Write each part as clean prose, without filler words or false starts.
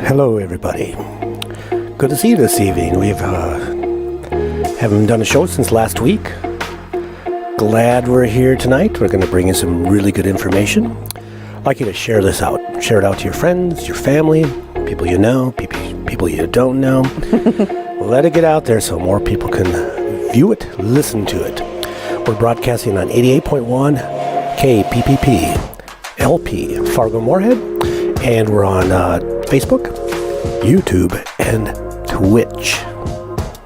Hello, everybody. Good to see you this evening. We've haven't done a show since last week. Glad we're here tonight. We're going to bring you some really good information. I'd like you to share this out. Share it out to your friends, your family, people you know, people you don't know. Let it get out there so more people can view it, listen to it. We're broadcasting on 88.1 KPPP LP Fargo Moorhead, and we're on Facebook, YouTube, and Twitch.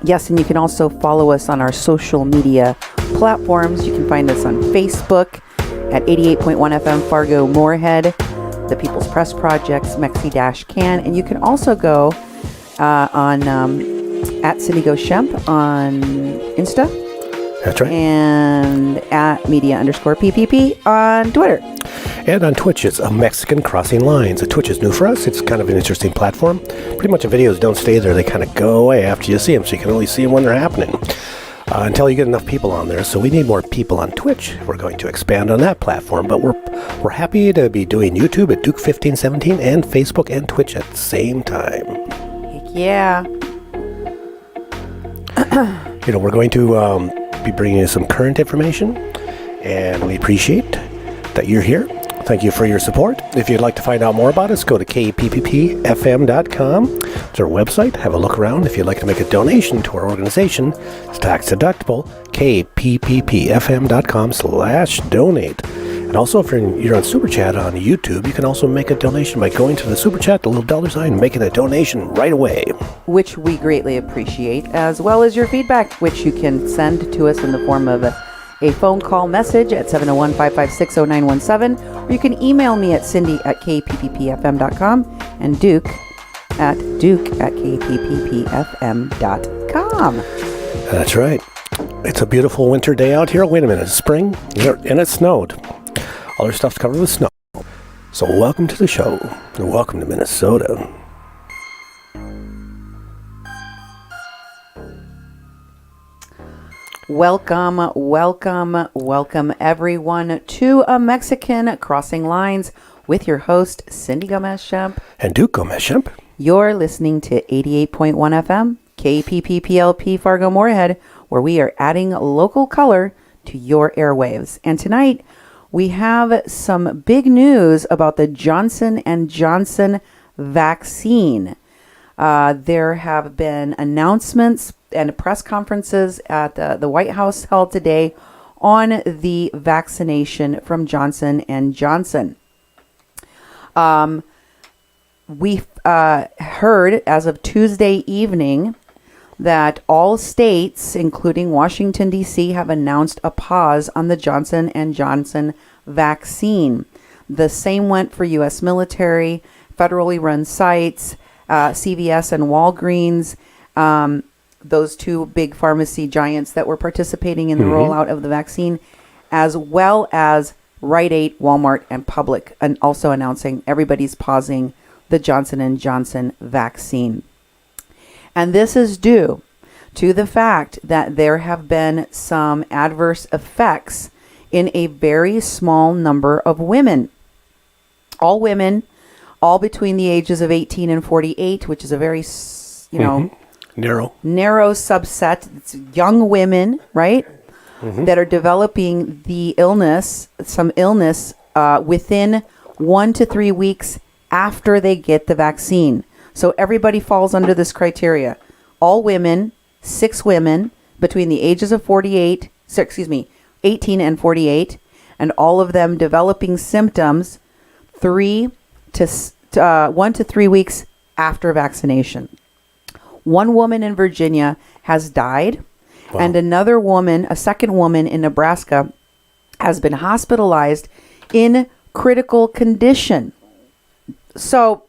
Yes, and you can also follow us on our social media platforms. You can find us on Facebook at 88.1 FM Fargo Moorhead, the People's Press Project's Mexi-Can, and you can also go on at Cindy Gomez-Schempp on Insta. That's right. And at media_PPP on Twitter. And on Twitch, it's a Mexican Crossing Lines. Twitch is new for us. It's kind of an interesting platform. Pretty much the videos don't stay there. They kind of go away after you see them, so you can only see them when they're happening until you get enough people on there. So we need more people on Twitch. We're going to expand on that platform, but we're happy to be doing YouTube at Duke1517 and Facebook and Twitch at the same time. Heck yeah. We're going to be bringing you some current information, and we appreciate that you're here. Thank you for your support. If you'd like to find out more about us, go to kpppfm.com. It's our website. Have a look around. If you'd like to make a donation to our organization, it's tax deductible. kpppfm.com/donate. And also, if you're on Super Chat on YouTube, you can also make a donation by going to the Super Chat, the little $, and making a donation right away. Which we greatly appreciate, as well as your feedback, which you can send to us in the form of a phone call message at 701-556-0917, or you can email me at cindy@kpppfm.com and duke at kpppfm.com. That's right. It's a beautiful winter day out here. Wait a minute, it's spring, and it snowed. All our stuff's covered with snow. So welcome to the show, and welcome to Minnesota. Welcome everyone to a Mexican Crossing Lines with your host, Cindy Gomez-Schempp. And Duke Gomez-Schempp. You're listening to 88.1 FM, KPPPLP Fargo Moorhead, where we are adding local color to your airwaves. And tonight, we have some big news about the Johnson & Johnson vaccine. There have been announcements and press conferences at the White House held today on the vaccination from Johnson & Johnson. We heard as of Tuesday evening that all states, including Washington, D.C., have announced a pause on the Johnson & Johnson vaccine. The same went for U.S. military, federally run sites, CVS and Walgreens, those two big pharmacy giants that were participating in the rollout of the vaccine, as well as Rite Aid, Walmart, and Publix, and also announcing everybody's pausing the Johnson & Johnson vaccine. And this is due to the fact that there have been some adverse effects in a very small number of women. All women, all between the ages of 18 and 48, which is a very, narrow subset. It's young women, right? That are developing the illness, some illness, within 1 to 3 weeks after they get the vaccine. So everybody falls under this criteria. All women, 6 women between the ages of 18 and 48, and all of them developing symptoms 1 to 3 weeks after vaccination. One woman in Virginia has died, and another woman, a second woman in Nebraska, has been hospitalized in critical condition. So,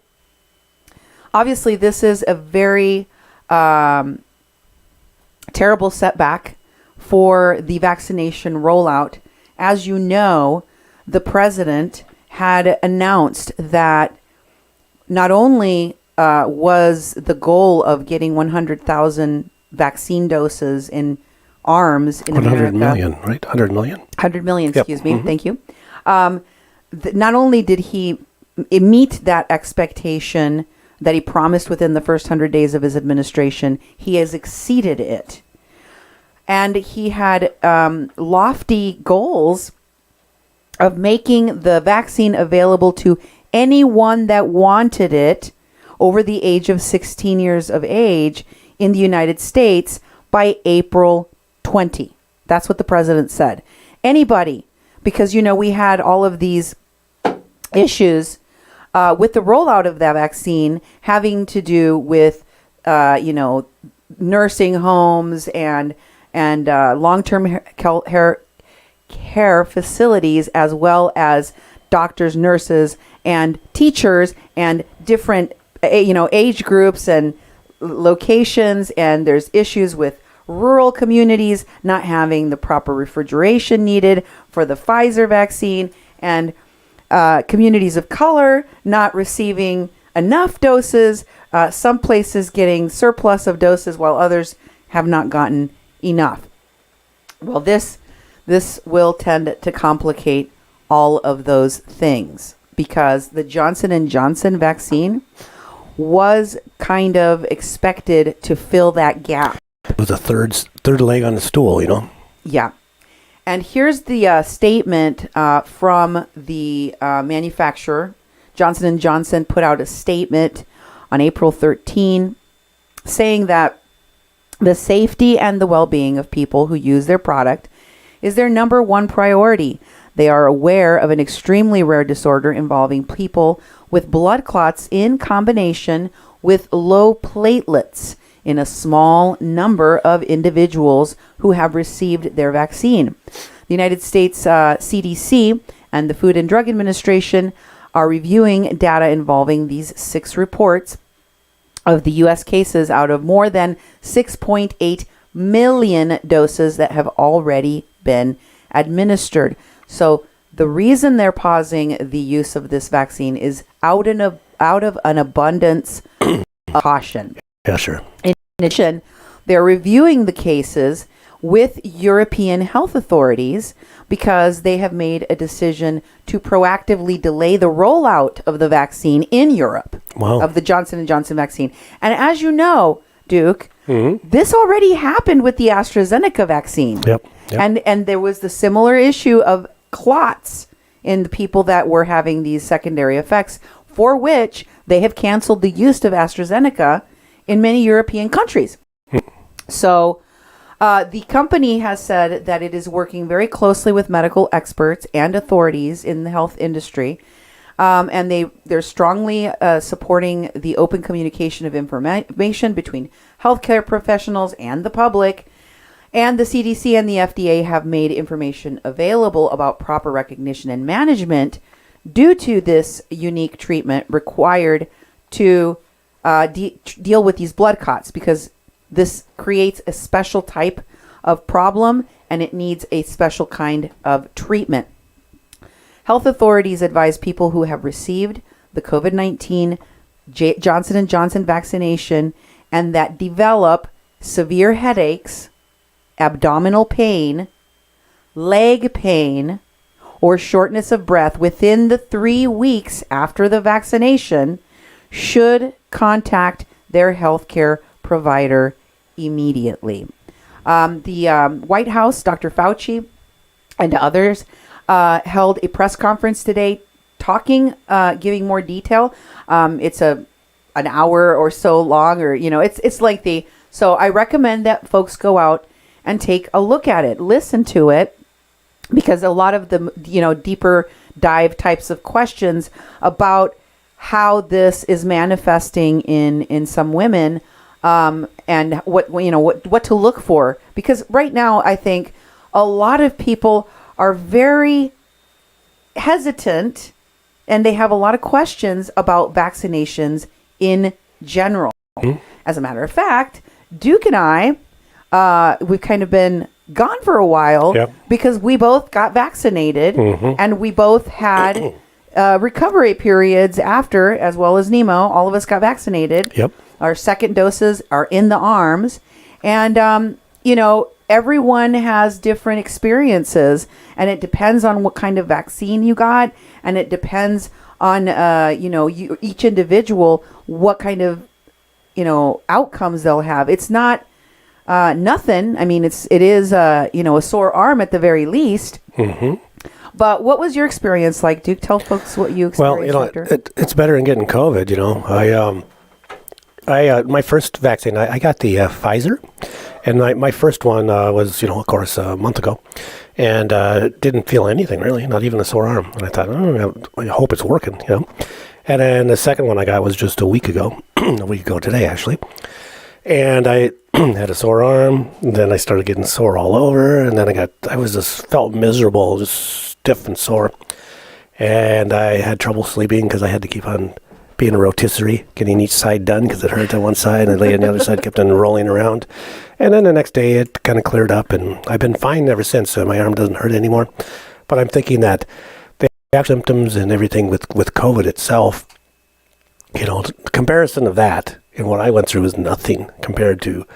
obviously, this is a very terrible setback for the vaccination rollout. As you know, the president had announced that not only was the goal of getting 100,000 vaccine doses in arms in 100 America. million, right? 100 million? 100 million, Yep. excuse me. Thank you. Not only did he meet that expectation that he promised within the first 100 days of his administration, he has exceeded it. And he had lofty goals of making the vaccine available to anyone that wanted it over the age of 16 years of age in the United States by April 20. That's what the president said. Anybody, because, we had all of these issues with the rollout of that vaccine having to do with, nursing homes and long-term care facilities, as well as doctors, nurses, and teachers, and different, age groups and locations. And there's issues with rural communities not having the proper refrigeration needed for the Pfizer vaccine, and communities of color not receiving enough doses, some places getting surplus of doses while others have not gotten enough. Well, this will tend to complicate all of those things, because the Johnson & Johnson vaccine was kind of expected to fill that gap. It was a third leg on the stool, Yeah. And here's the statement from the manufacturer. Johnson & Johnson put out a statement on April 13 saying that the safety and the well-being of people who use their product is their number one priority. They are aware of an extremely rare disorder involving people with blood clots in combination with low platelets in a small number of individuals who have received their vaccine. The United States CDC and the Food and Drug Administration are reviewing data involving these 6 reports of the U.S. cases out of more than 6.8 million doses that have already been administered. So the reason they're pausing the use of this vaccine is out of an abundance of caution. Yeah, sure. In addition, they're reviewing the cases with European health authorities because they have made a decision to proactively delay the rollout of the vaccine in Europe, of the Johnson & Johnson vaccine. And as you know, Duke, this already happened with the AstraZeneca vaccine. Yep. And there was the similar issue of clots in the people that were having these secondary effects, for which they have canceled the use of AstraZeneca in many European countries. So the company has said that it is working very closely with medical experts and authorities in the health industry. And they're strongly supporting the open communication of information between healthcare professionals and the public. And the CDC and the FDA have made information available about proper recognition and management due to this unique treatment required to deal with these blood clots, because this creates a special type of problem and it needs a special kind of treatment. Health authorities advise people who have received the COVID-19 Johnson & Johnson vaccination and that develop severe headaches, abdominal pain, leg pain, or shortness of breath within the 3 weeks after the vaccination should contact their healthcare provider immediately. The White House, Dr. Fauci, and others held a press conference today talking, giving more detail. It's an hour or so long, or, it's lengthy. So I recommend that folks go out and take a look at it, listen to it, because a lot of the, deeper dive types of questions about how this is manifesting in some women, and what to look for. Because right now, I think a lot of people are very hesitant and they have a lot of questions about vaccinations in general. As a matter of fact, Duke and I we've kind of been gone for a while because we both got vaccinated and we both had recovery periods after, as well as Nemo. All of us got vaccinated. Our second doses are in the arms. And, everyone has different experiences, and it depends on what kind of vaccine you got. And it depends on, each individual, what kind of, outcomes they'll have. It's not nothing. I mean, it is a sore arm at the very least. But what was your experience like, Duke? Tell folks what you experienced. Well, it's better than getting COVID. I my first vaccine, I got the Pfizer, and my first one was, of course, a month ago, and didn't feel anything really, not even a sore arm. And I thought, I hope it's working, And then the second one I got was just a week ago today, actually. And I had a sore arm, and then I started getting sore all over, and then felt miserable, just stiff and sore. And I had trouble sleeping because I had to keep on being a rotisserie, getting each side done because it hurt on one side, and I lay on the other side, kept on rolling around. And then the next day it kind of cleared up, and I've been fine ever since, so my arm doesn't hurt anymore. But I'm thinking that the symptoms and everything with COVID itself, the comparison of that and what I went through is nothing compared to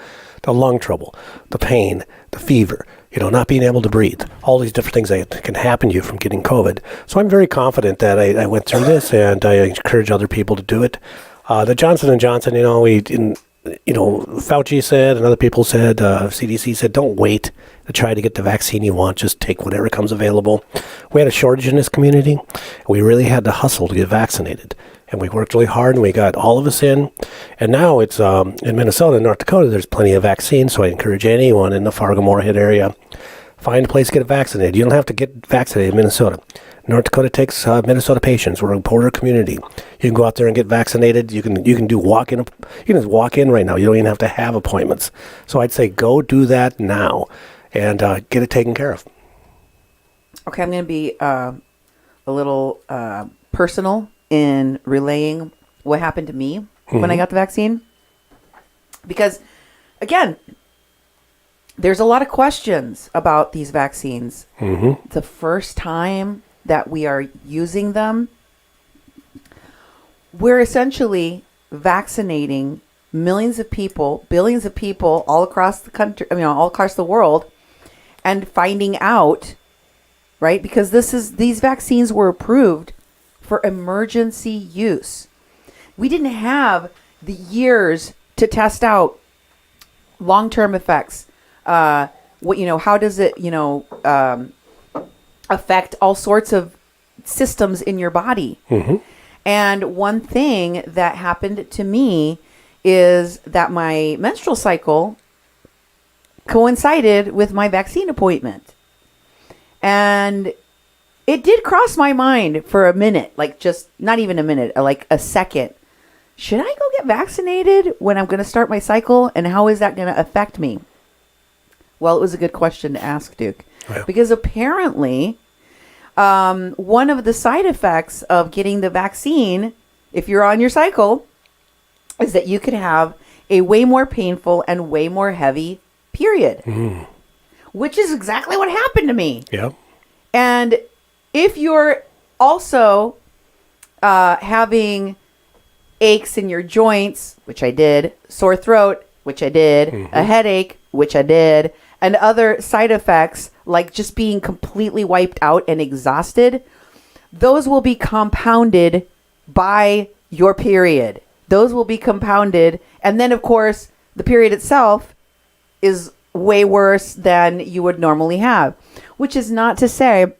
the lung trouble, the pain, the fever, not being able to breathe, all these different things that can happen to you from getting COVID. So I'm very confident that I went through this, and I encourage other people to do it. The Johnson & Johnson, Fauci said, and other people said, CDC said, don't wait to try to get the vaccine you want. Just take whatever comes available. We had a shortage in this community. We really had to hustle to get vaccinated. And we worked really hard, and we got all of us in. And now it's in Minnesota and North Dakota, there's plenty of vaccines. So I encourage anyone in the Fargo-Moorhead area, find a place to get vaccinated. You don't have to get vaccinated in Minnesota. North Dakota takes Minnesota patients. We're a border community. You can go out there and get vaccinated. You can do walk-in. You can just walk in right now. You don't even have to have appointments. So I'd say go do that now and get it taken care of. Okay, I'm going to be a little personal in relaying what happened to me when I got the vaccine. Because, again, there's a lot of questions about these vaccines. The first time that we are using them, we're essentially vaccinating millions of people, billions of people all across the country, all across the world, and finding out, right? Because these vaccines were approved for emergency use. We didn't have the years to test out long-term effects. How does it, affect all sorts of systems in your body? And one thing that happened to me is that my menstrual cycle coincided with my vaccine appointment. And it did cross my mind for a minute, like just not even a minute, like a second. Should I go get vaccinated when I'm going to start my cycle? And how is that going to affect me? Well, it was a good question to ask, Duke. Yeah. Because apparently, one of the side effects of getting the vaccine, if you're on your cycle, is that you could have a way more painful and way more heavy period. Which is exactly what happened to me. Yeah. And if you're also having aches in your joints, which I did, sore throat, which I did, a headache, which I did, and other side effects like just being completely wiped out and exhausted, those will be compounded by your period. Those will be compounded. And then, of course, the period itself is way worse than you would normally have, which is not to say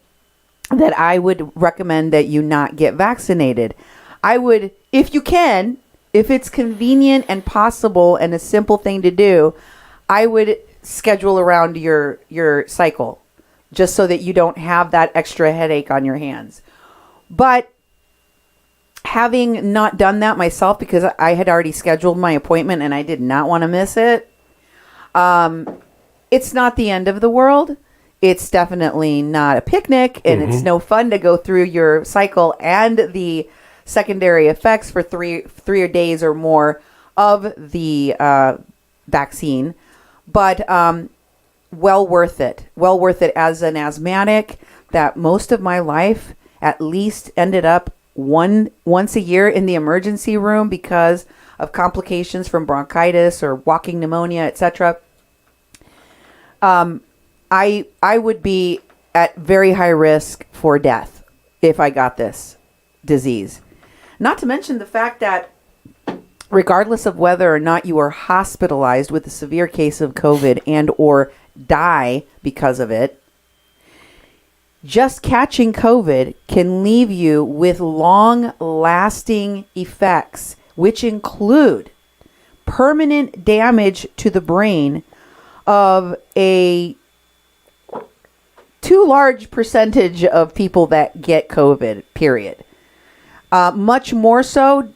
that I would recommend that you not get vaccinated. I would, if you can, if it's convenient and possible and a simple thing to do, I would schedule around your cycle just so that you don't have that extra headache on your hands. But having not done that myself, because I had already scheduled my appointment and I did not want to miss it, it's not the end of the world. It's definitely not a picnic, and it's no fun to go through your cycle and the secondary effects for three days or more of the vaccine. But well worth it. Well worth it as an asthmatic that most of my life at least ended up once a year in the emergency room because of complications from bronchitis or walking pneumonia, etc. I would be at very high risk for death if I got this disease. Not to mention the fact that regardless of whether or not you are hospitalized with a severe case of COVID and or die because of it, just catching COVID can leave you with long-lasting effects, which include permanent damage to the brain of a too large percentage of people that get COVID, period. Much more so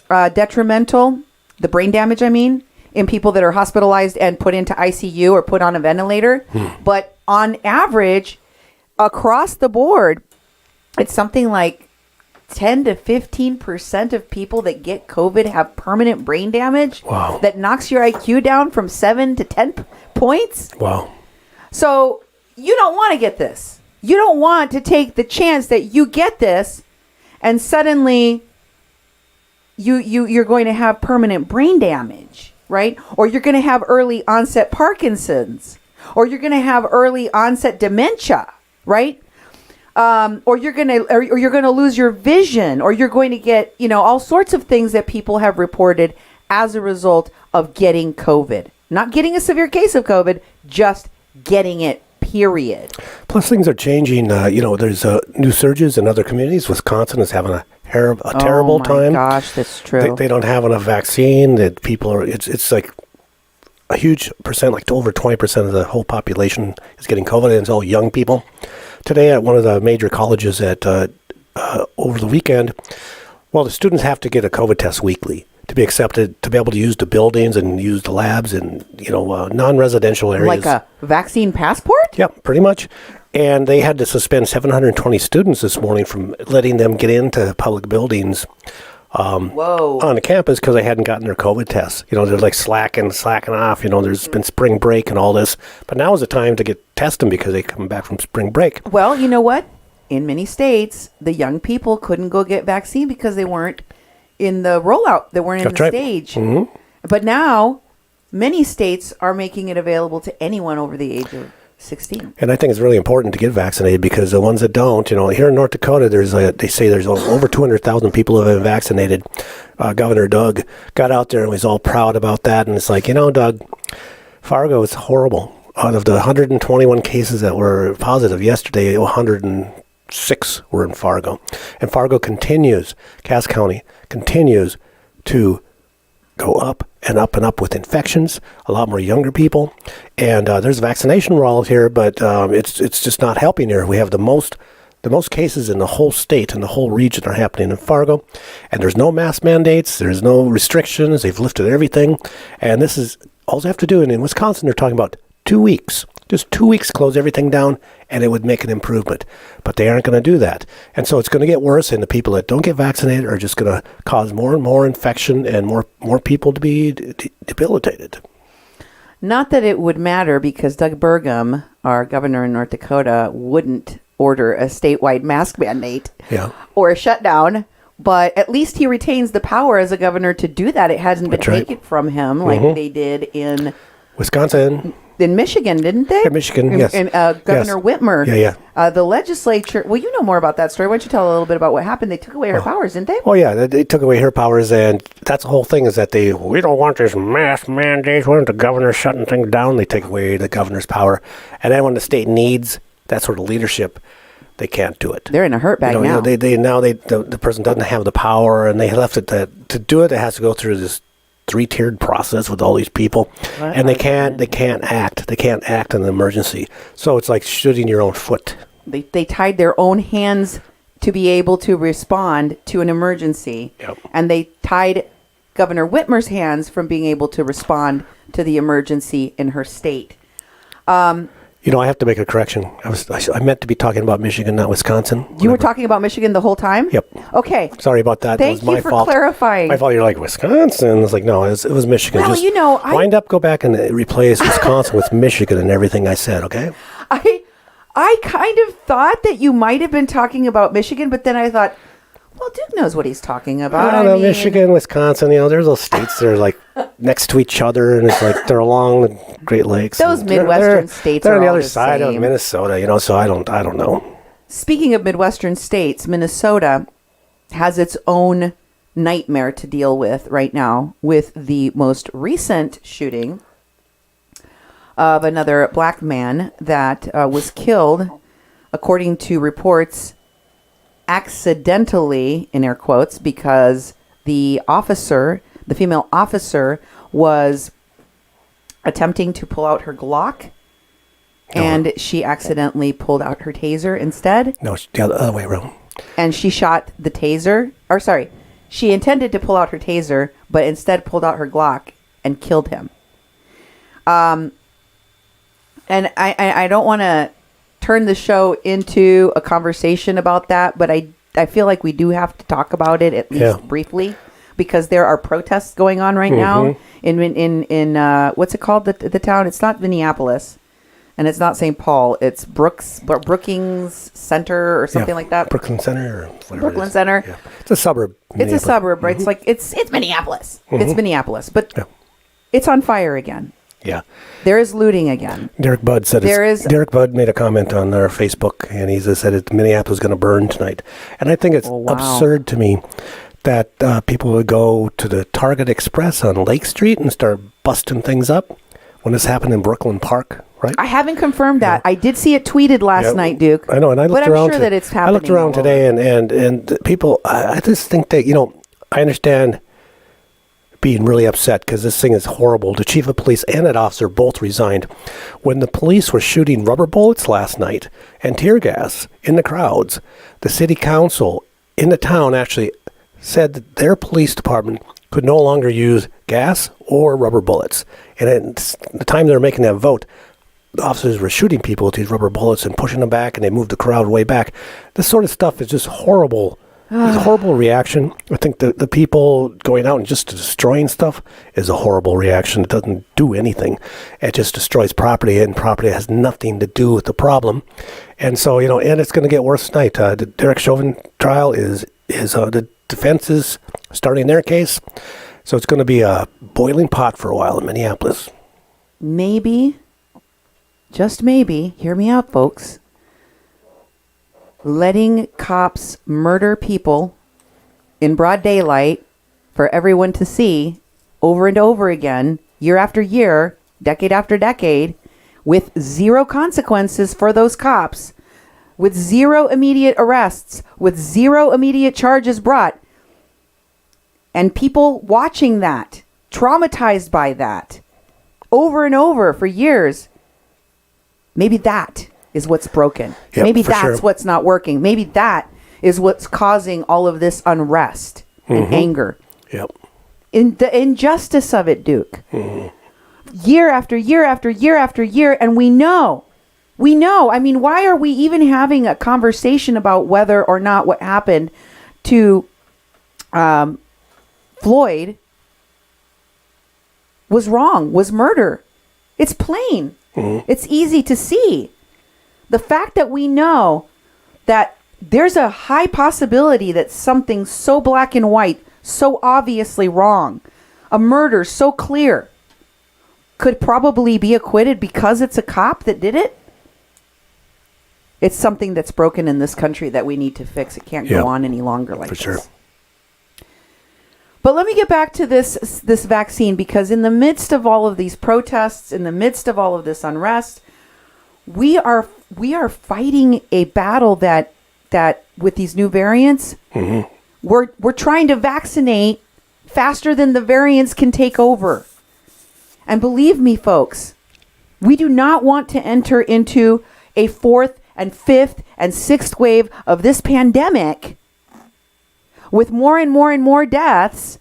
detrimental, the brain damage, I mean, in people that are hospitalized and put into ICU or put on a ventilator. But on average, across the board, it's something like 10 to 15% of people that get COVID have permanent brain damage. Wow. That knocks your IQ down from 7 to 10 points. Wow. So you don't want to get this. You don't want to take the chance that you get this and suddenly you're going to have permanent brain damage, right? Or you're going to have early onset Parkinson's, or you're going to have early onset dementia, right? Or you're going to lose your vision, or you're going to get, all sorts of things that people have reported as a result of getting COVID. Not getting a severe case of COVID, just getting it, period. Plus, things are changing. There's new surges in other communities. Wisconsin is having a terrible time. Oh, my gosh, that's true. They don't have enough vaccine. That people are. It's like a huge percent, like over 20% of the whole population is getting COVID, and it's all young people. Today, at one of the major colleges over the weekend, the students have to get a COVID test weekly to be accepted, to be able to use the buildings and use the labs and, non-residential areas. Like a vaccine passport? Yeah, pretty much. And they had to suspend 720 students this morning from letting them get into public buildings on the campus because they hadn't gotten their COVID tests. They're like slacking off. There's been spring break and all this. But now is the time to get tested because they come back from spring break. Well, you know what? In many states, the young people couldn't go get vaccine because they weren't in the rollout. They weren't in the stage. Mm-hmm. But now, many states are making it available to anyone over the age of 16. And I think it's really important to get vaccinated because the ones that don't, here in North Dakota, they say there's over 200,000 people who have been vaccinated. Governor Doug got out there and was all proud about that. And it's like, Doug, Fargo is horrible. Out of the 121 cases that were positive yesterday, 106 were in Fargo. And Fargo Cass County continues to go up and up and up with infections, a lot more younger people. And there's a vaccination rollout here, but it's just not helping here. We have the most cases in the whole state and the whole region are happening in Fargo. And there's no mask mandates. There's no restrictions. They've lifted everything. And this is all they have to do. And in Wisconsin, they're talking about 2 weeks. Just 2 weeks, close everything down, and it would make an improvement. But they aren't going to do that. And so it's going to get worse, and the people that don't get vaccinated are just going to cause more and more infection and more people to be debilitated. Not that it would matter, because Doug Burgum, our governor in North Dakota, wouldn't order a statewide mask mandate or a shutdown. But at least he retains the power as a governor to do that. It hasn't been taken from him like they did in Wisconsin. In Michigan, didn't they? In Michigan, yes. And Governor Whitmer. Yeah. The legislature. Well, you know more about that story. Why don't you tell a little bit about what happened? They took away her powers, didn't they? Oh, yeah. They took away her powers, and that's the whole thing is that we don't want this mask mandate. We want the governor shutting things down. They take away the governor's power. And then when the state needs that sort of leadership, they can't do it. They're in a hurt bag now. The person doesn't have the power, and they left it to do it. It has to go through this 3-tiered process with all these people, and they can't act. They can't act in an emergency. So it's like shooting your own foot. They tied their own hands to be able to respond to an emergency, and they tied Governor Whitmer's hands from being able to respond to the emergency in her state. You know, I have to make a correction. I meant to be talking about Michigan, not Wisconsin. You were talking about Michigan the whole time? Yep. Okay. Sorry about that. Thank It was my you for fault. clarifying. My fault. You're like, Wisconsin? It's like, no, it was Michigan. Well, Just you know, wind up, go back and replace Wisconsin with Michigan and everything I said, okay? I kind of thought that you might have been talking about Michigan, but then I thought, well, Duke knows what he's talking about. I don't know, Michigan, Wisconsin, there's those states that are like next to each other, and it's like they're along the Great Lakes. Those Midwestern states they're are on the all other the side same. of Minnesota, so I don't know. Speaking of Midwestern states, Minnesota has its own nightmare to deal with right now with the most recent shooting of another black man that was killed, according to reports, accidentally, in air quotes, because the female officer, was attempting to pull out her Glock, and she accidentally pulled out her taser instead. No, the other way around. And she shot the taser, she intended to pull out her taser, but instead pulled out her Glock and killed him. And I don't want to turn the show into a conversation about that, but I feel like we do have to talk about it at least briefly, because there are protests going on right now in what's it called, the town? It's not Minneapolis, and it's not St. Paul. It's Brookings Center or something like that. Brooklyn Center or whatever. Brooklyn Center. Yeah. It's a suburb. It's a suburb, right? It's like it's Minneapolis. It's Minneapolis, but it's on fire again. Yeah. There is looting again. Derek Budd said Derek Budd made a comment on our Facebook, and he said Minneapolis is going to burn tonight. And I think it's absurd to me that people would go to the Target Express on Lake Street and start busting things up when this happened in Brooklyn Park, right? I haven't confirmed that. I did see it tweeted last night, Duke. I know, and I looked but around. I'm sure that it's happening. I looked around today, and people, I just think that, I understand being really upset because this thing is horrible. The chief of police and that officer both resigned. When the police were shooting rubber bullets last night and tear gas in the crowds, the city council in the town actually said that their police department could no longer use gas or rubber bullets. And at the time they were making that vote, the officers were shooting people with these rubber bullets and pushing them back, and they moved the crowd way back. This sort of stuff is just horrible. It's a horrible reaction. I think the people going out and just destroying stuff is a horrible reaction. It doesn't do anything. It just destroys property, and property has nothing to do with the problem. And so, and it's going to get worse tonight. The Derek Chauvin trial is the defense is starting their case. So it's going to be a boiling pot for a while in Minneapolis. Maybe, just maybe, hear me out, folks, letting cops murder people in broad daylight for everyone to see over and over again, year after year, decade after decade, with zero consequences for those cops, with zero immediate arrests, with zero immediate charges brought, and people watching that, traumatized by that, over and over for years. Maybe that is what's broken. Yep, maybe that's sure. what's not working. Maybe that is what's causing all of this unrest and anger. Yep. In the injustice of it, Duke. Year after year after year after year, and we know. I mean, why are we even having a conversation about whether or not what happened to Floyd was wrong, was murder? It's plain. It's easy to see. The fact that we know that there's a high possibility that something so black and white, so obviously wrong, a murder so clear, could probably be acquitted because it's a cop that did it. It's something that's broken in this country that we need to fix. It can't go on any longer like this. For sure. But let me get back to this vaccine, because in the midst of all of these protests, in the midst of all of this unrest, we are fighting a battle that with these new variants, we're trying to vaccinate faster than the variants can take over. And believe me, folks, we do not want to enter into a fourth and fifth and sixth wave of this pandemic with more and more and more deaths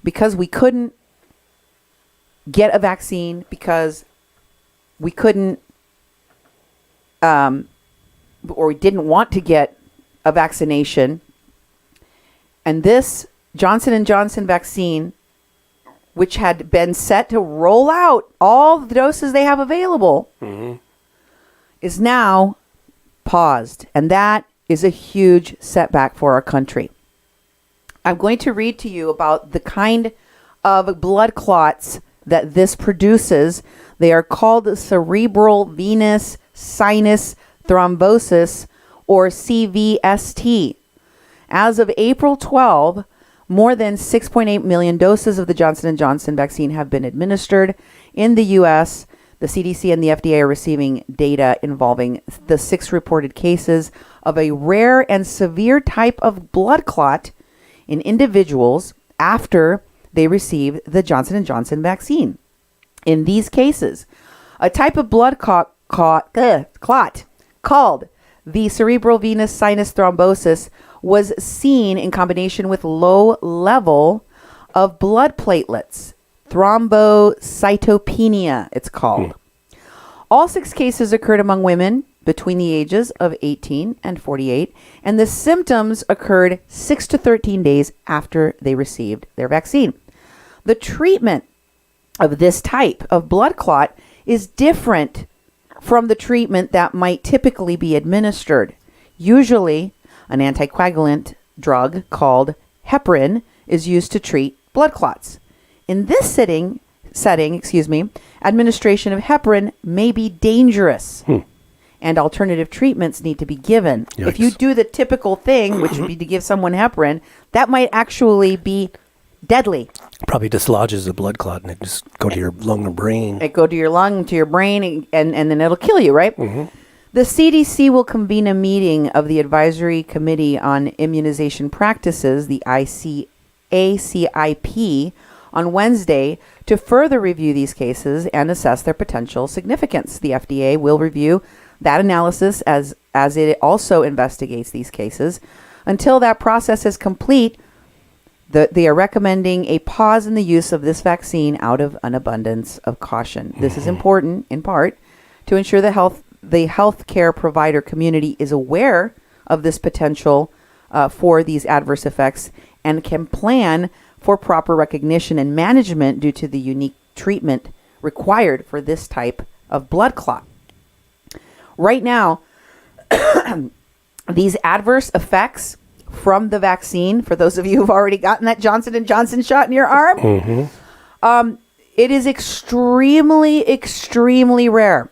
because we couldn't get a vaccine, because we couldn't, or we didn't want to get a vaccination. And this Johnson & Johnson vaccine, which had been set to roll out all the doses they have available, is now paused. And that is a huge setback for our country. I'm going to read to you about the kind of blood clots that this produces. They are called cerebral venous sinus thrombosis, or CVST. As of April 12, more than 6.8 million doses of the Johnson & Johnson vaccine have been administered. In the U.S., the CDC and the FDA are receiving data involving the 6 reported cases of a rare and severe type of blood clot in individuals after they received the Johnson & Johnson vaccine. In these cases, a type of blood clot called the cerebral venous sinus thrombosis was seen in combination with low level of blood platelets. Thrombocytopenia, it's called. All 6 cases occurred among women between the ages of 18 and 48, and the symptoms occurred 6 to 13 days after they received their vaccine. The treatment of this type of blood clot is different from the treatment that might typically be administered. Usually, an anticoagulant drug called heparin is used to treat blood clots. In this setting, administration of heparin may be dangerous, and alternative treatments need to be given. Yikes. If you do the typical thing, which would be to give someone heparin, that might actually be deadly. Probably dislodges the blood clot and it just go to your lung or brain. It go to your lung, to your brain, and then it'll kill you, right? The CDC will convene a meeting of the Advisory Committee on Immunization Practices, the ACIP, on Wednesday to further review these cases and assess their potential significance. The FDA will review that analysis as it also investigates these cases. Until that process is complete, they are recommending a pause in the use of this vaccine out of an abundance of caution. This is important, in part, to ensure the healthcare provider community is aware of this potential for these adverse effects and can plan for proper recognition and management due to the unique treatment required for this type of blood clot. Right now, these adverse effects from the vaccine, for those of you who've already gotten that Johnson & Johnson shot in your arm, it is extremely, extremely rare.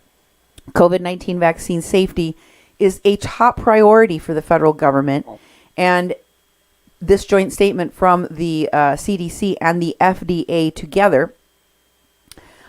COVID-19 vaccine safety is a top priority for the federal government, and this joint statement from the CDC and the FDA together,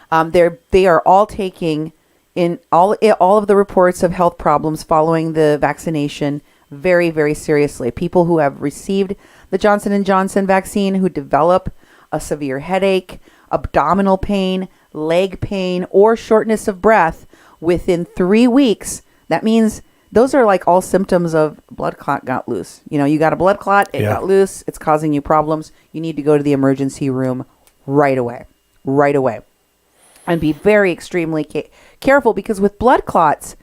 they are all taking in all of the reports of health problems following the vaccination very, very seriously. People who have received the Johnson & Johnson vaccine who develop a severe headache, abdominal pain, leg pain, or shortness of breath within 3 weeks, that means those are like all symptoms of blood clot got loose. You know, you got a blood clot, it got loose, it's causing you problems. You need to go to the emergency room right away. And be very extremely careful, because with blood clots,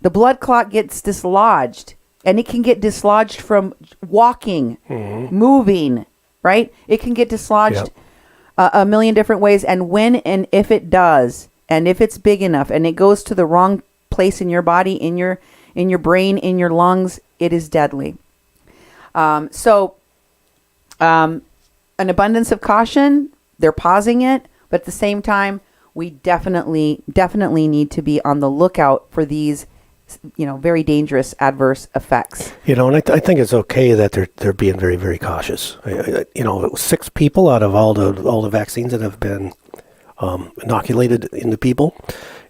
the blood clot gets dislodged, and it can get dislodged from walking, moving, right? It can get dislodged a million different ways. And when and if it does, and if it's big enough and it goes to the wrong place in your body, in your brain, in your lungs, it is deadly. So an abundance of caution, they're pausing it, but at the same time, we definitely need to be on the lookout for these, very dangerous adverse effects. And I think it's okay that they're being very, very cautious. 6 people out of all the vaccines that have been inoculated into people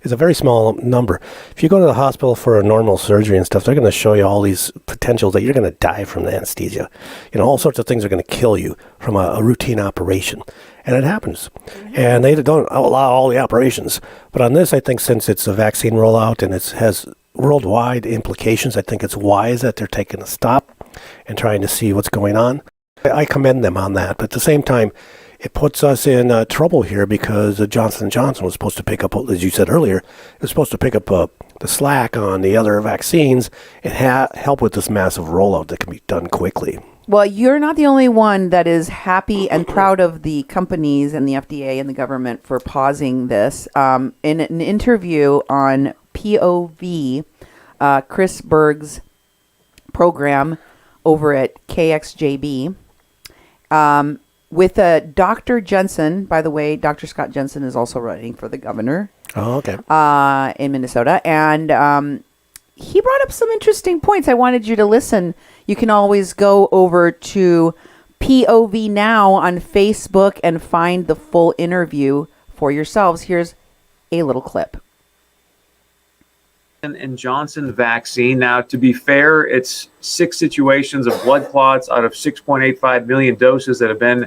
is a very small number. If you go to the hospital for a normal surgery and stuff, they're going to show you all these potentials that you're going to die from the anesthesia. All sorts of things are going to kill you from a routine operation. And it happens. And they don't allow all the operations. But on this, I think since it's a vaccine rollout and it has worldwide implications, I think it's wise that they're taking a stop and trying to see what's going on. I commend them on that. But at the same time, it puts us in trouble here because Johnson & Johnson was supposed to pick up, as you said earlier, it was supposed to pick up the slack on the other vaccines and help with this massive rollout that can be done quickly. Well, you're not the only one that is happy and proud of the companies and the FDA and the government for pausing this. In an interview on POV, Chris Berg's program over at KXJB, with Dr. Jensen. By the way, Dr. Scott Jensen is also running for the governor. Oh, okay. In Minnesota. And he brought up some interesting points. I wanted you to listen. You can always go over to POV Now on Facebook and find the full interview for yourselves. Here's a little clip. And Johnson vaccine. Now, to be fair, it's 6 situations of blood clots out of 6.85 million doses that have been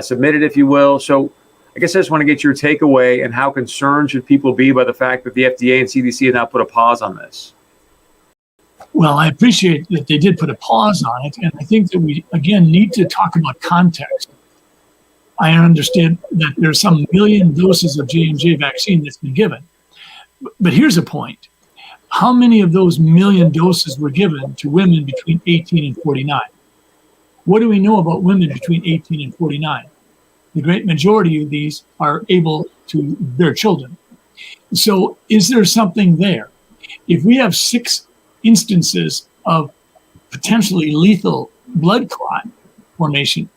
submitted, if you will. So I guess I just want to get your takeaway and how concerned should people be by the fact that the FDA and CDC have now put a pause on this? Well, I appreciate that they did put a pause on it. And I think that we, again, need to talk about context. I understand that there's some million doses of J&J vaccine that's been given. But here's a point. How many of those million doses were given to women between 18 and 49? What do we know about women between 18 and 49? The great majority of these are able to bear children. So is there something there? If we have 6 instances of potentially lethal blood clot formation,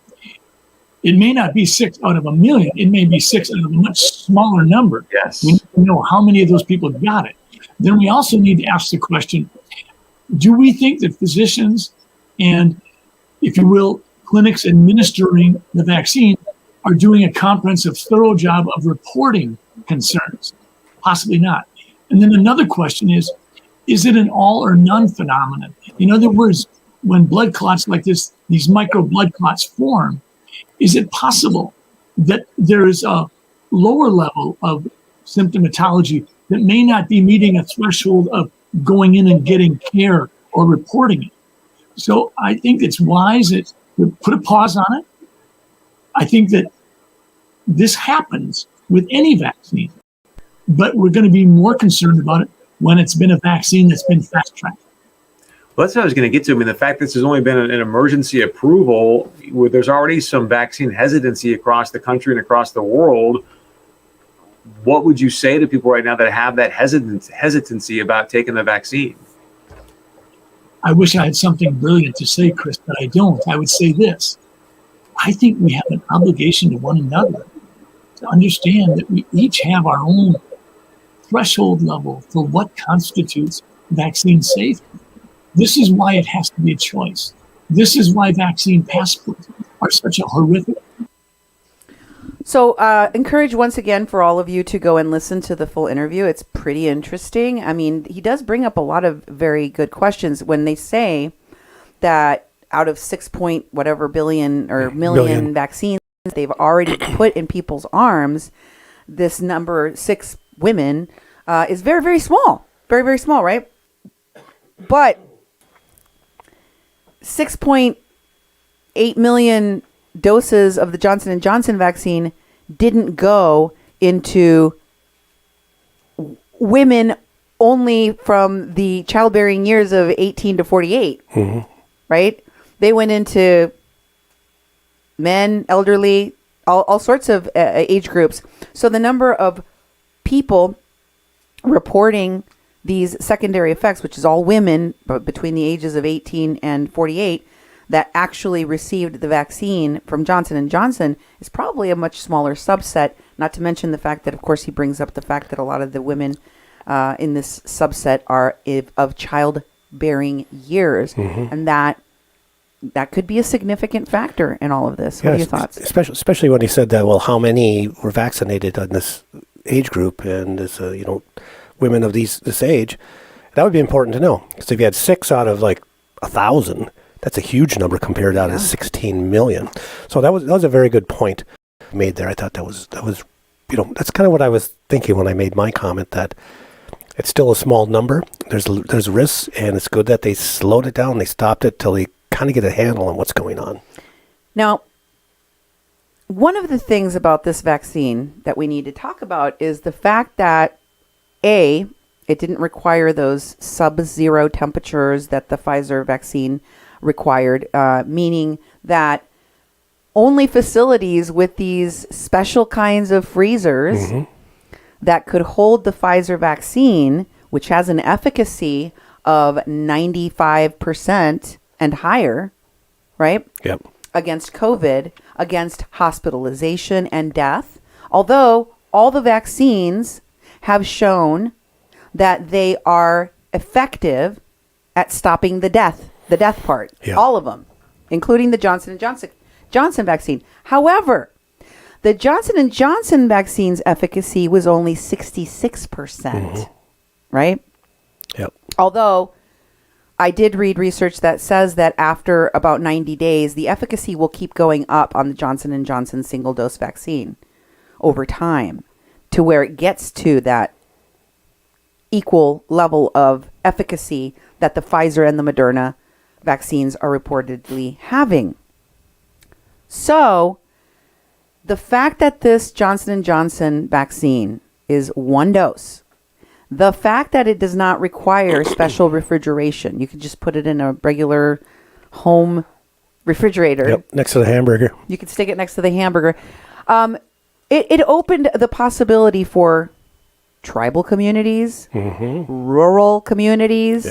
it may not be 6 out of a million. It may be 6 out of a much smaller number. Yes. We need to know how many of those people got it. Then we also need to ask the question, do we think that physicians and, if you will, clinics administering the vaccine are doing a comprehensive, thorough job of reporting concerns? Possibly not. And then another question is it an all or none phenomenon? In other words, when blood clots like this, these micro blood clots form, is it possible that there is a lower level of symptomatology that may not be meeting a threshold of going in and getting care or reporting it? So I think it's wise to put a pause on it. I think that this happens with any vaccine, but we're going to be more concerned about it when it's been a vaccine that's been fast-tracked. Well, that's what I was going to get to. I mean, the fact this has only been an emergency approval, where there's already some vaccine hesitancy across the country and across the world. What would you say to people right now that have that hesitancy about taking the vaccine? I wish I had something brilliant to say, Chris, but I don't. I would say this. I think we have an obligation to one another to understand that we each have our own threshold level for what constitutes vaccine safety. This is why it has to be a choice. This is why vaccine passports are such a horrific. So encourage once again for all of you to go and listen to the full interview. It's pretty interesting. I mean, he does bring up a lot of very good questions when they say that out of 6 point whatever billion or million vaccines they've already put in people's arms, this number 6 women is very, very small. Very, very small, right? But 6.8 million doses of the Johnson & Johnson vaccine didn't go into women only from the childbearing years of 18 to 48, right? They went into men, elderly, all sorts of age groups. So the number of people reporting these secondary effects, which is all women but between the ages of 18 and 48, that actually received the vaccine from Johnson & Johnson is probably a much smaller subset, not to mention the fact that, of course, he brings up the fact that a lot of the women in this subset are of childbearing years, and that could be a significant factor in all of this. What are your thoughts? Especially when he said that, well, how many were vaccinated in this age group and this, women of this age? That would be important to know, because if you had 6 out of like 1,000, that's a huge number compared to 16 million. So that was a very good point made there. I thought that was that's kind of what I was thinking when I made my comment, that it's still a small number. There's risks, and it's good that they slowed it down. They stopped it till they kind of get a handle on what's going on. Now, one of the things about this vaccine that we need to talk about is the fact that it didn't require those sub-zero temperatures that the Pfizer vaccine required, meaning that only facilities with these special kinds of freezers that could hold the Pfizer vaccine, which has an efficacy of 95% and higher, right? Yep. Against COVID, against hospitalization and death. Although all the vaccines have shown that they are effective at stopping the death part. Yeah. All of them, including the Johnson & Johnson vaccine. However, the Johnson & Johnson vaccine's efficacy was only 66%, right? Yep. Although I did read research that says that after about 90 days, the efficacy will keep going up on the Johnson & Johnson single-dose vaccine over time to where it gets to that equal level of efficacy that the Pfizer and the Moderna vaccines are reportedly having. So the fact that this Johnson & Johnson vaccine is one dose, the fact that it does not require special refrigeration, you can just put it in a regular home refrigerator. Yep. Next to the hamburger. You could stick it next to the hamburger. It opened the possibility for tribal communities, rural communities,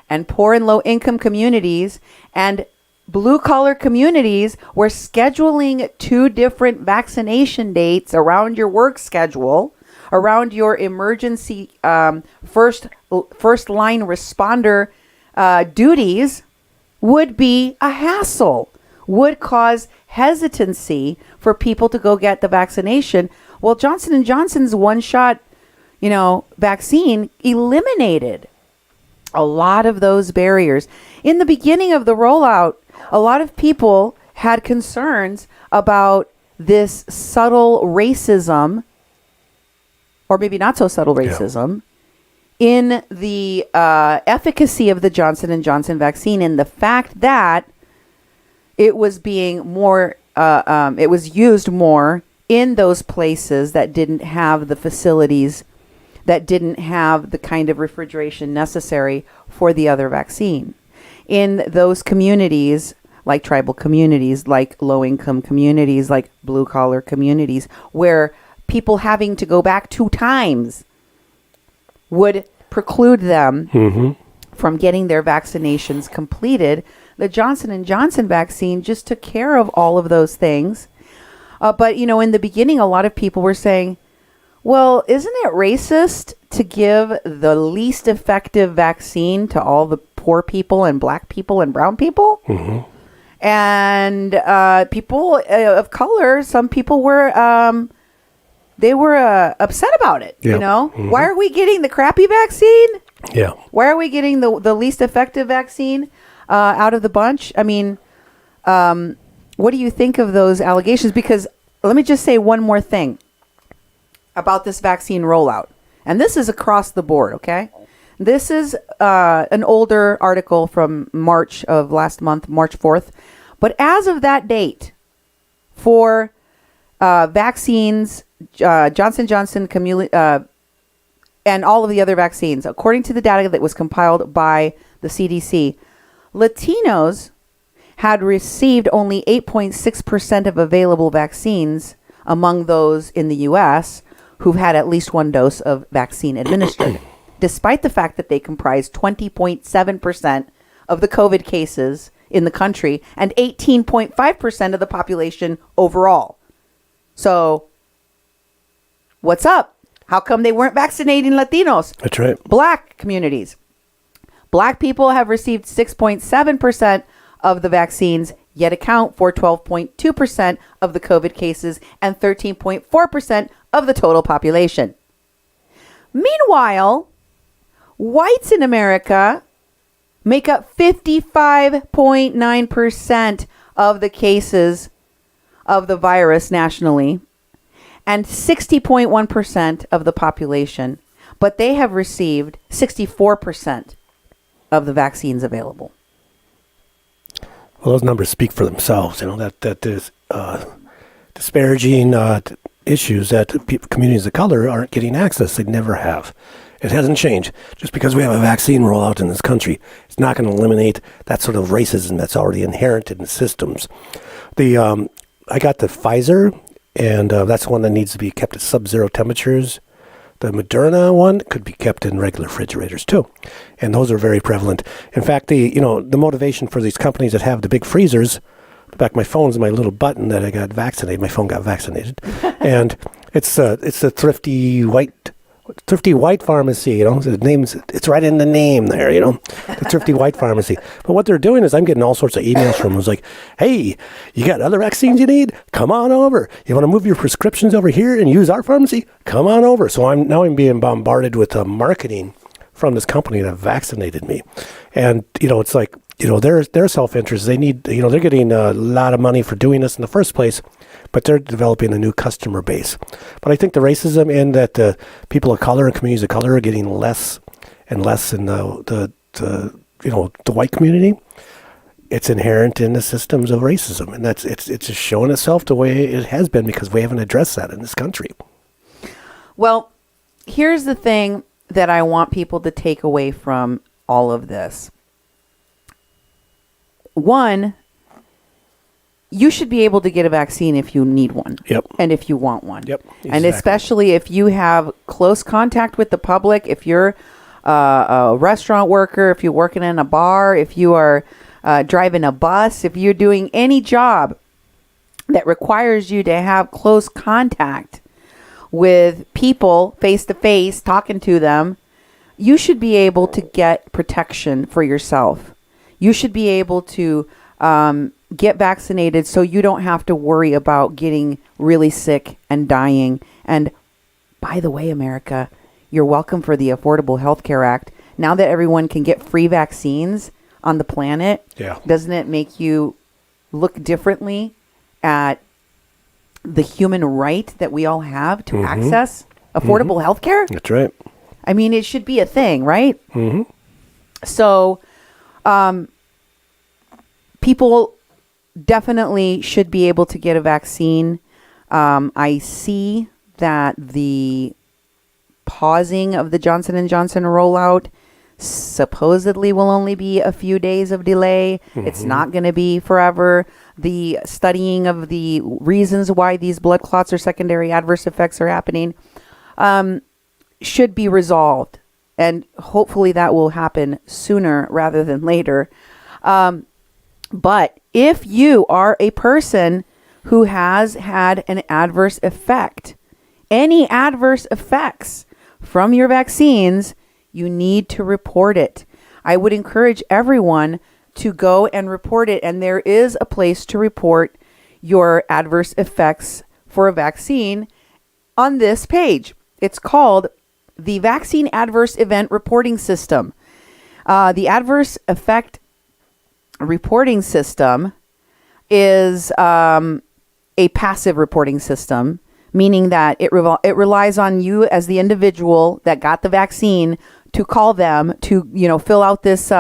and poor and low income communities, and blue collar communities where scheduling 2 different vaccination dates around your work schedule, around your emergency first line responder duties would be a hassle, would cause hesitancy for people to go get the vaccination. Well, Johnson & Johnson's one-shot, vaccine eliminated a lot of those barriers. In the beginning of the rollout, a lot of people had concerns about this subtle racism, or maybe not so subtle racism, in the efficacy of the Johnson & Johnson vaccine, and the fact that it was being more, it was used more in those places that didn't have the facilities, that didn't have the kind of refrigeration necessary for the other vaccine. In those communities, like tribal communities, like low-income communities, like blue-collar communities, where people having to go back 2 times would preclude them from getting their vaccinations completed, the Johnson & Johnson vaccine just took care of all of those things. But, in the beginning, a lot of people were saying, well, isn't it racist to give the least effective vaccine to all the poor people and black people and brown people? And people of color, some people were upset about it. Why are we getting the crappy vaccine? Yeah. Why are we getting the least effective vaccine out of the bunch? I mean, what do you think of those allegations? Because let me just say one more thing about this vaccine rollout. And this is across the board, okay? This is an older article from March of last month, March 4th. But as of that date, for vaccines, Johnson & Johnson and all of the other vaccines, according to the data that was compiled by the CDC, Latinos had received only 8.6% of available vaccines among those in the U.S. who've had at least 1 dose of vaccine administered, despite the fact that they comprise 20.7% of the COVID cases in the country and 18.5% of the population overall. So, what's up? How come they weren't vaccinating Latinos? That's right. Black communities. Black people have received 6.7% of the vaccines, yet account for 12.2% of the COVID cases and 13.4% of the total population. Meanwhile, whites in America make up 55.9% of the cases of the virus nationally and 60.1% of the population, but they have received 64% of the vaccines available. Well, those numbers speak for themselves. That is disparaging issues that communities of color aren't getting access. They never have. It hasn't changed. Just because we have a vaccine rollout in this country, it's not going to eliminate that sort of racism that's already inherent in the systems. I got the Pfizer, and that's one that needs to be kept at sub-zero temperatures. The Moderna one could be kept in regular refrigerators too, and those are very prevalent. In fact, the motivation for these companies that have the big freezers, back of my phone's my little button that I got vaccinated. My phone got vaccinated, and it's a thrifty white pharmacy. The name's, it's right in the name there. The thrifty white pharmacy. But what they're doing is I'm getting all sorts of emails from them. It's like, hey, you got other vaccines you need? Come on over. You want to move your prescriptions over here and use our pharmacy? Come on over. So I'm being bombarded with marketing from this company that vaccinated me, and it's like their self-interest. They need they're getting a lot of money for doing this in the first place. But they're developing a new customer base. But I think the racism and that people of color and communities of color are getting less and less in the white community. It's inherent in the systems of racism, and it's just showing itself the way it has been because we haven't addressed that in this country. Well, here's the thing that I want people to take away from all of this. One, you should be able to get a vaccine if you need one. Yep. And if you want one. Yep. Exactly. And especially if you have close contact with the public, if you're a restaurant worker, if you're working in a bar, if you are driving a bus, if you're doing any job that requires you to have close contact with people face to face, talking to them, you should be able to get protection for yourself. You should be able to get vaccinated so you don't have to worry about getting really sick and dying. And by the way, America, you're welcome for the Affordable Health Care Act. Now that everyone can get free vaccines on the planet, doesn't it make you look differently at the human right that we all have to access affordable health care? That's right. I mean, it should be a thing, right? Mm-hmm. So, people definitely should be able to get a vaccine. I see that the pausing of the Johnson & Johnson rollout supposedly will only be a few days of delay. It's not going to be forever. The studying of the reasons why these blood clots or secondary adverse effects are happening should be resolved. And hopefully that will happen sooner rather than later. But if you are a person who has had an adverse effect, any adverse effects from your vaccines, you need to report it. I would encourage everyone to go and report it. And there is a place to report your adverse effects for a vaccine on this page. It's called the Vaccine Adverse Event Reporting System. The Adverse Effect Reporting System is a passive reporting system, meaning that it relies on you as the individual that got the vaccine to call them to, fill out this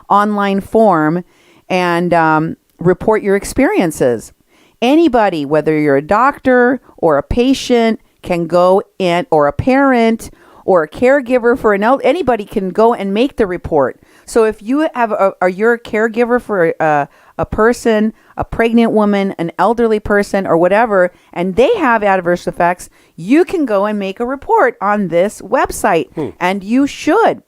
online form and report your experiences. Anybody, whether you're a doctor or a patient, can go in, or a parent or a caregiver for anybody can go and make the report. So if you have you're a caregiver for a person, a pregnant woman, an elderly person, or whatever, and they have adverse effects, you can go and make a report on this website, and you should.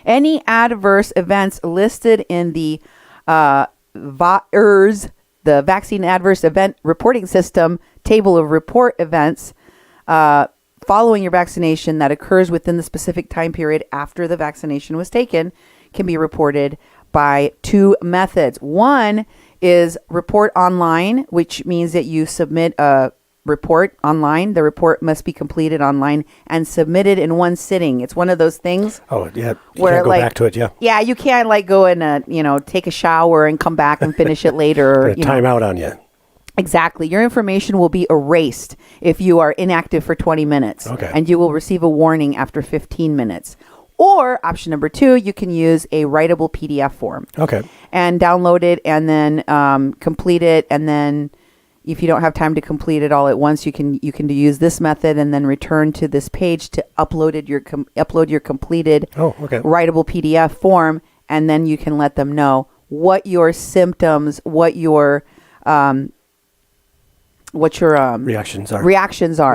Any adverse events listed in the VAERS, the Vaccine Adverse Event Reporting System table of report events following your vaccination that occurs within the specific time period after the vaccination was taken can be reported by two methods. One is report online, which means that you submit a report online. The report must be completed online and submitted in one sitting. It's one of those things. Oh, yeah. You where can't go back to it, yeah. Yeah, you can't go and, take a shower and come back and finish it later. Time out on you. Exactly. Your information will be erased if you are inactive for 20 minutes. Okay. And you will receive a warning after 15 minutes. Or option number 2, you can use a writable PDF form. Okay. And download it and then complete it and then, if you don't have time to complete it all at once, you can use this method and then return to this page to upload your completed writable PDF form, and then you can let them know what your symptoms, what your reactions are.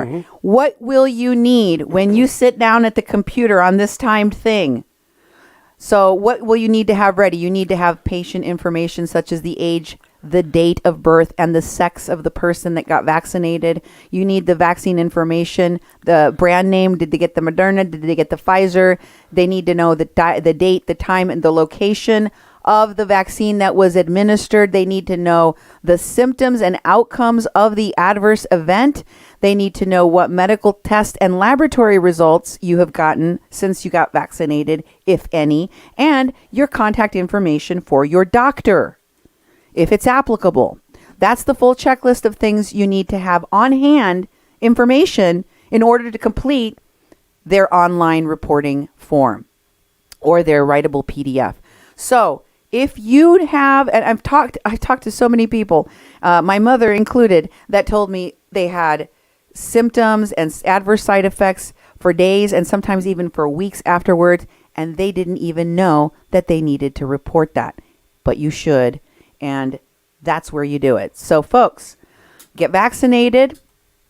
Mm-hmm. What will you need when you sit down at the computer on this timed thing? So what will you need to have ready? You need to have patient information such as the age, the date of birth, and the sex of the person that got vaccinated. You need the vaccine information, the brand name. Did they get the Moderna? Did they get the Pfizer? They need to know the date, the time, and the location of the vaccine that was administered. They need to know the symptoms and outcomes of the adverse event. They need to know what medical test and laboratory results you have gotten since you got vaccinated, if any, and your contact information for your doctor, if it's applicable. That's the full checklist of things you need to have on hand, information, in order to complete their online reporting form or their writable PDF. So if you'd have, and I've talked to so many people, my mother included, that told me they had symptoms and adverse side effects for days and sometimes even for weeks afterwards, and they didn't even know that they needed to report that. But you should, and that's where you do it. So folks, get vaccinated.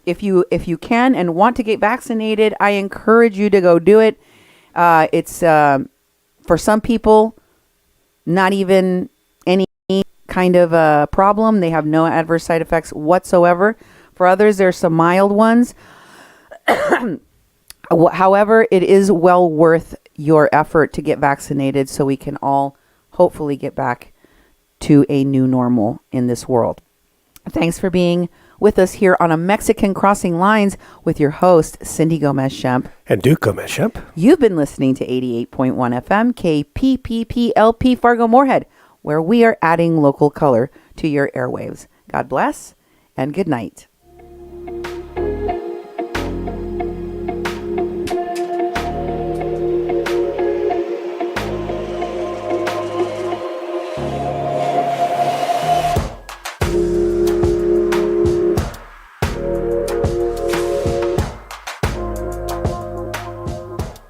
If you can and want to get vaccinated, I encourage you to go do it. It's for some people not even any kind of a problem. They have no adverse side effects whatsoever. For others, there's some mild ones. However, it is well worth your effort to get vaccinated so we can all hopefully get back to a new normal in this world. Thanks for being with us here on A Mexican Crossing Lines with your host, Cindy Gomez-Schempp. And Duke Gomez-Schempp. You've been listening to 88.1 FM KPPPLP Fargo-Moorhead, where we are adding local color to your airwaves. God bless and good night.